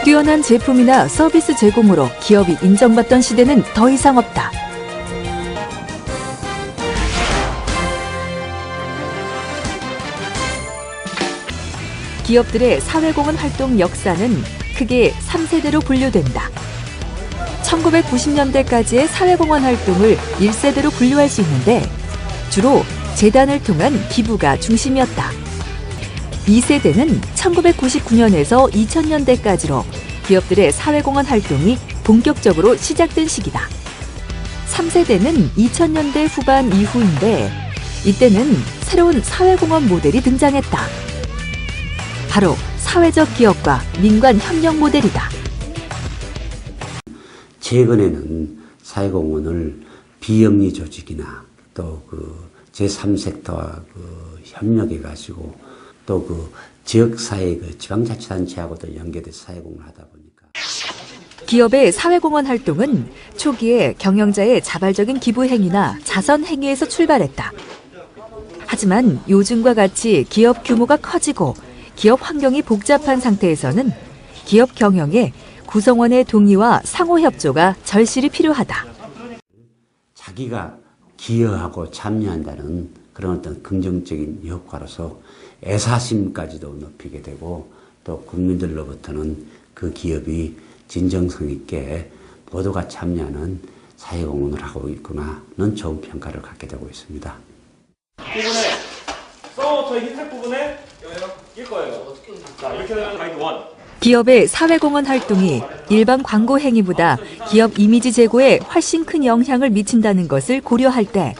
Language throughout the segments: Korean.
뛰어난 제품이나 서비스 제공으로 기업이 인정받던 시대는 더 이상 없다. 기업들의 사회공헌 활동 역사는 크게 3세대로 분류된다. 1990년대까지의 사회공헌 활동을 1세대로 분류할 수 있는데 주로 재단을 통한 기부가 중심이었다. 2세대는 1999년에서 2000년대까지로 기업들의 사회공헌 활동이 본격적으로 시작된 시기다. 3세대는 2000년대 후반 이후인데 이때는 새로운 사회공헌 모델이 등장했다. 바로 사회적 기업과 민관 협력 모델이다. 최근에는 사회공헌을 비영리 조직이나 또 제3섹터와 협력해가지고 또 지역사회 지방자치단체하고도 연계돼서 사회공헌을 하다 보니까. 기업의 사회공헌 활동은 초기에 경영자의 자발적인 기부 행위나 자선 행위에서 출발했다. 하지만 요즘과 같이 기업 규모가 커지고 기업 환경이 복잡한 상태에서는 기업 경영에 구성원의 동의와 상호협조가 절실히 필요하다. 자기가 기여하고 참여한다는 그런 어떤 긍정적인 효과로서 애사심까지도 높이게 되고 또 국민들로부터는 그 기업이 진정성 있게 모두가 참여하는 사회공헌을 하고 있구나는 좋은 평가를 갖게 되고 있습니다. 부분에 서브부터 흰색 부분에 낄 거예요. 자, 이렇게 되면 가이드 1. 기업의 사회공헌 활동이 일반 광고 행위보다 기업 이미지 제고에 훨씬 큰 영향을 미친다는 것을 고려할 때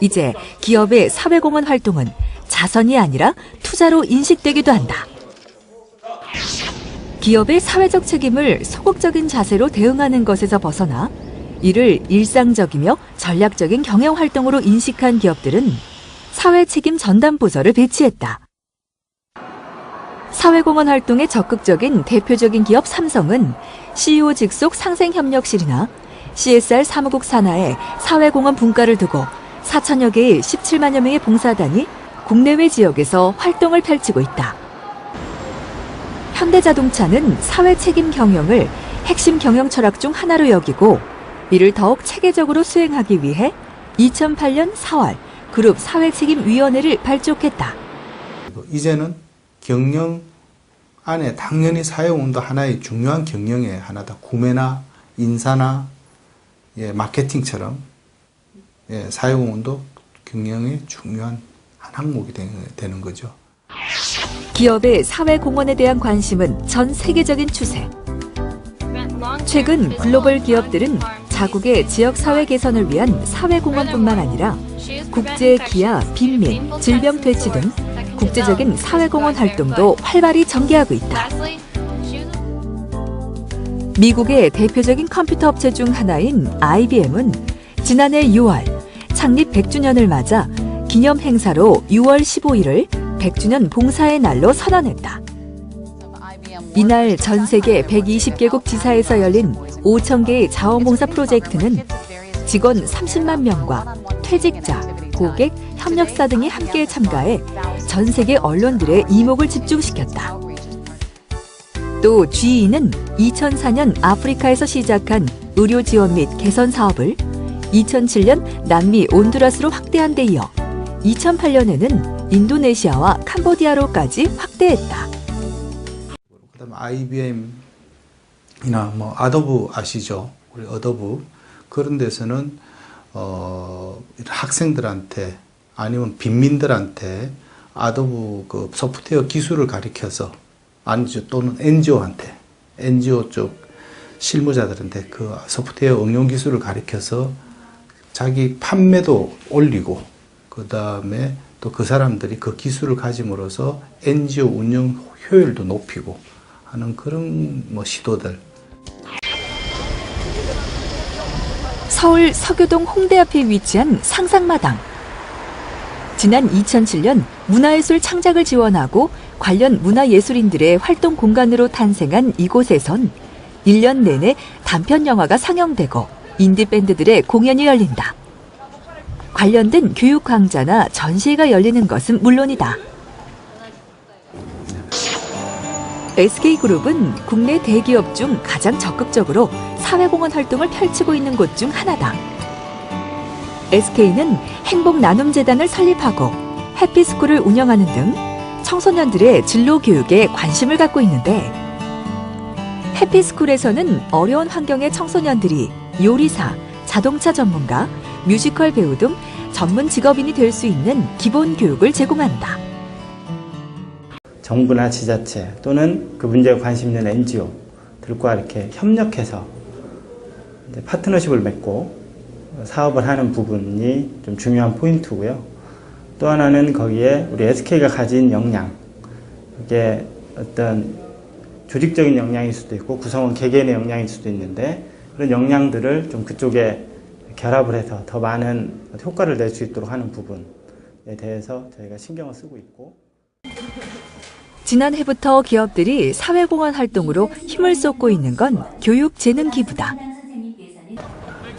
이제 기업의 사회공헌 활동은 자선이 아니라 투자로 인식되기도 한다. 기업의 사회적 책임을 소극적인 자세로 대응하는 것에서 벗어나 이를 일상적이며 전략적인 경영 활동으로 인식한 기업들은 사회 책임 전담 부서를 배치했다. 사회공헌 활동에 적극적인 대표적인 기업 삼성은 CEO 직속 상생협력실이나 CSR 사무국 산하에 사회공헌 분과를 두고 4천여 개의 17만여 명의 봉사단이 국내외 지역에서 활동을 펼치고 있다. 현대자동차는 사회 책임 경영을 핵심 경영 철학 중 하나로 여기고 이를 더욱 체계적으로 수행하기 위해 2008년 4월 그룹 사회책임위원회를 발족했다. 이제는 경영 안에 당연히 사회공헌도 하나의 중요한 경영의 하나다. 구매나 인사나 마케팅처럼 사회공헌도 경영의 중요한 한 항목이 되는 거죠. 기업의 사회공헌에 대한 관심은 전 세계적인 추세. 최근 글로벌 기업들은 자국의 지역사회 개선을 위한 사회공헌뿐만 아니라 국제 기아, 빈민, 질병 퇴치 등 국제적인 사회공헌 활동도 활발히 전개하고 있다. 미국의 대표적인 컴퓨터 업체 중 하나인 IBM은 지난해 6월 창립 100주년을 맞아 기념 행사로 6월 15일을 100주년 봉사의 날로 선언했다. 이날 전 세계 120개국 지사에서 열린 5,000개의 자원봉사 프로젝트는 직원 30만 명과 퇴직자, 고객, 협력사 등이 함께 참가해 전 세계 언론들의 이목을 집중시켰다. 또 GE는 2004년 아프리카에서 시작한 의료 지원 및 개선 사업을 2007년 남미 온두라스로 확대한 데 이어 2008년에는 인도네시아와 캄보디아로까지 확대했다. 그다음 IBM이나 아도브 아시죠? 우리 어도브 그런 데서는 학생들한테 아니면 빈민들한테 아도브 소프트웨어 기술을 가르쳐서 또는 NGO 쪽 실무자들한테 그 소프트웨어 응용 기술을 가르쳐서 자기 판매도 올리고 그 다음에 또 그 사람들이 그 기술을 가짐으로써 NGO 운영 효율도 높이고 하는 그런 시도들. 서울 서교동 홍대 앞에 위치한 상상마당. 지난 2007년 문화예술 창작을 지원하고 관련 문화예술인들의 활동 공간으로 탄생한 이곳에선 1년 내내 단편 영화가 상영되고 인디밴드들의 공연이 열린다. 관련된 교육 강좌나 전시회가 열리는 것은 물론이다. SK그룹은 국내 대기업 중 가장 적극적으로 사회공헌 활동을 펼치고 있는 곳 중 하나다. SK는 행복나눔재단을 설립하고 해피스쿨을 운영하는 등 청소년들의 진로 교육에 관심을 갖고 있는데, 해피스쿨에서는 어려운 환경의 청소년들이 요리사, 자동차 전문가, 뮤지컬 배우 등 전문 직업인이 될 수 있는 기본 교육을 제공한다. 정부나 지자체 또는 그 문제에 관심 있는 NGO들과 이렇게 협력해서 이제 파트너십을 맺고 사업을 하는 부분이 좀 중요한 포인트고요. 또 하나는 거기에 우리 SK가 가진 역량, 이게 어떤 조직적인 역량일 수도 있고 구성원 개개인의 역량일 수도 있는데, 그런 역량들을 좀 그쪽에 결합을 해서 더 많은 효과를 낼 수 있도록 하는 부분에 대해서 저희가 신경을 쓰고 있고, 지난해부터 기업들이 사회공헌 활동으로 힘을 쏟고 있는 건 교육재능기부다.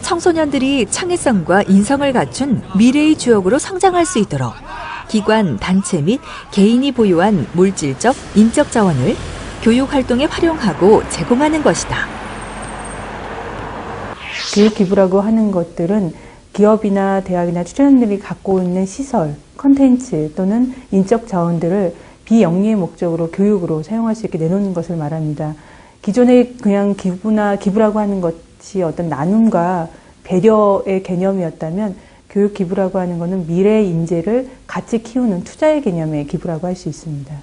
청소년들이 창의성과 인성을 갖춘 미래의 주역으로 성장할 수 있도록 기관, 단체 및 개인이 보유한 물질적, 인적 자원을 교육활동에 활용하고 제공하는 것이다. 교육기부라고 하는 것들은 기업이나 대학이나 청소년들이 갖고 있는 시설, 컨텐츠 또는 인적 자원들을 비영리의 목적으로 교육으로 사용할 수 있게 내놓는 것을 말합니다. 기존에 그냥 기부라고 하는 것이 어떤 나눔과 배려의 개념이었다면, 교육 기부라고 하는 것은 미래의 인재를 같이 키우는 투자의 개념의 기부라고 할 수 있습니다.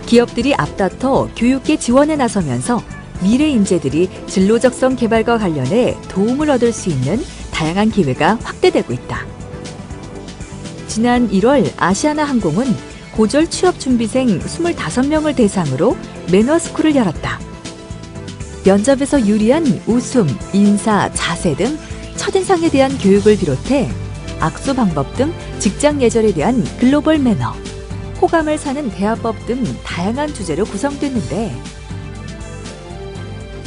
기업들이 앞다퉈 교육계 지원에 나서면서 미래 인재들이 진로적성 개발과 관련해 도움을 얻을 수 있는 다양한 기회가 확대되고 있다. 지난 1월 아시아나항공은 고졸 취업준비생 25명을 대상으로 매너스쿨을 열었다. 면접에서 유리한 웃음, 인사, 자세 등 첫인상에 대한 교육을 비롯해 악수 방법 등 직장 예절에 대한 글로벌 매너, 호감을 사는 대화법 등 다양한 주제로 구성됐는데,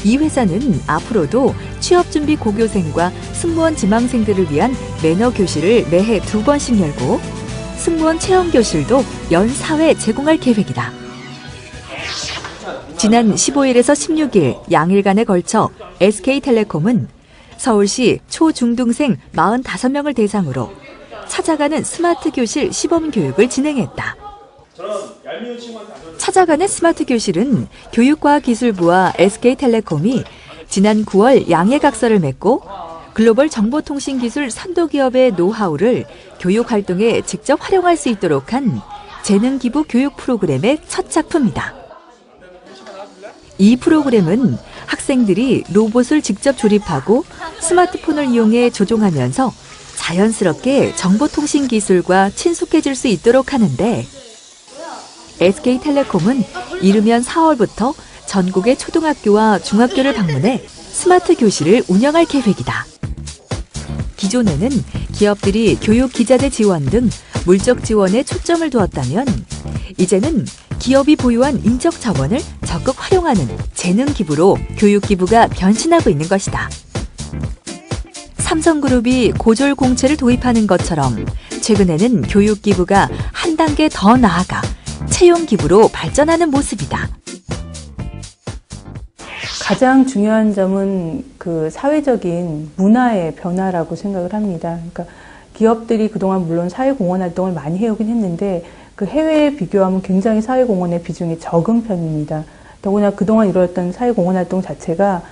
이 회사는 앞으로도 취업준비 고교생과 승무원 지망생들을 위한 매너 교실을 매해 2번씩 열고 승무원 체험 교실도 연 4회 제공할 계획이다. 지난 15일에서 16일 양일간에 걸쳐 SK텔레콤은 서울시 초중등생 45명을 대상으로 찾아가는 스마트 교실 시범 교육을 진행했다. 찾아가는 스마트 교실은 교육과학기술부와 SK텔레콤이 지난 9월 양해각서를 맺고 글로벌 정보통신기술 선도기업의 노하우를 교육활동에 직접 활용할 수 있도록 한 재능기부 교육 프로그램의 첫 작품이다. 이 프로그램은 학생들이 로봇을 직접 조립하고 스마트폰을 이용해 조종하면서 자연스럽게 정보통신기술과 친숙해질 수 있도록 하는데, SK텔레콤은 이르면 4월부터 전국의 초등학교와 중학교를 방문해 스마트 교실을 운영할 계획이다. 기존에는 기업들이 교육 기자재 지원 등 물적 지원에 초점을 두었다면, 이제는 기업이 보유한 인적 자원을 적극 활용하는 재능 기부로 교육 기부가 변신하고 있는 것이다. 삼성그룹이 고졸 공채를 도입하는 것처럼 최근에는 교육 기부가 한 단계 더 나아가 채용 기부로 발전하는 모습이다. 가장 중요한 점은 그 사회적인 문화의 변화라고 생각을 합니다. 그러니까 기업들이 그동안 물론 사회공헌 활동을 많이 해오긴 했는데, 그 해외에 비교하면 굉장히 사회공헌의 비중이 적은 편입니다. 더구나 그동안 이루어졌던 사회공헌 활동 자체가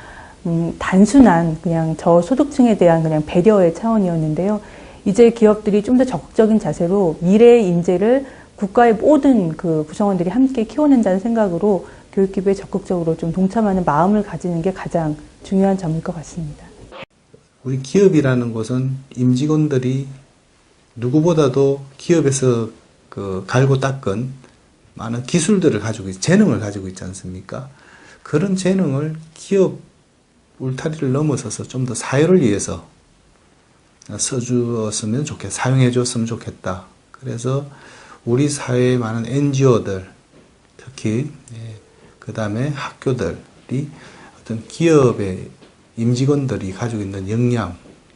단순한 그냥 저소득층에 대한 그냥 배려의 차원이었는데요. 이제 기업들이 좀 더 적극적인 자세로 미래의 인재를 국가의 모든 그 구성원들이 함께 키워낸다는 생각으로 교육기부에 적극적으로 좀 동참하는 마음을 가지는 게 가장 중요한 점일 것 같습니다. 우리 기업이라는 곳은 임직원들이 누구보다도 기업에서 갈고 닦은 많은 기술들을 가지고 재능을 가지고 있지 않습니까? 그런 재능을 기업 울타리를 넘어서서 좀 더 사회를 위해서 써주었으면 좋겠다, 사용해 줬으면 좋겠다. 그래서 우리 사회의 많은 NGO들, 특히 그 다음에 학교들이 어떤 기업의 임직원들이 가지고 있는 역량,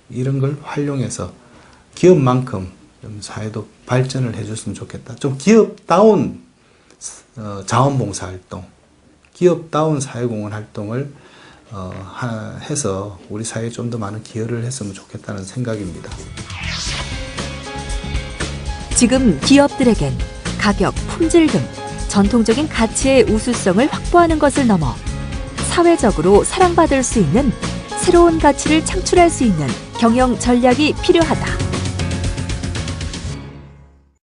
이런 걸 활용해서 기업만큼 좀 사회도 발전을 해줬으면 좋겠다. 좀 기업다운 자원봉사 활동, 기업다운 사회공헌 활동을 해서 우리 사회에 좀 더 많은 기여를 했으면 좋겠다는 생각입니다. 지금 기업들에겐 가격, 품질 등 전통적인 가치의 우수성을 확보하는 것을 넘어 사회적으로 사랑받을 수 있는 새로운 가치를 창출할 수 있는 경영 전략이 필요하다.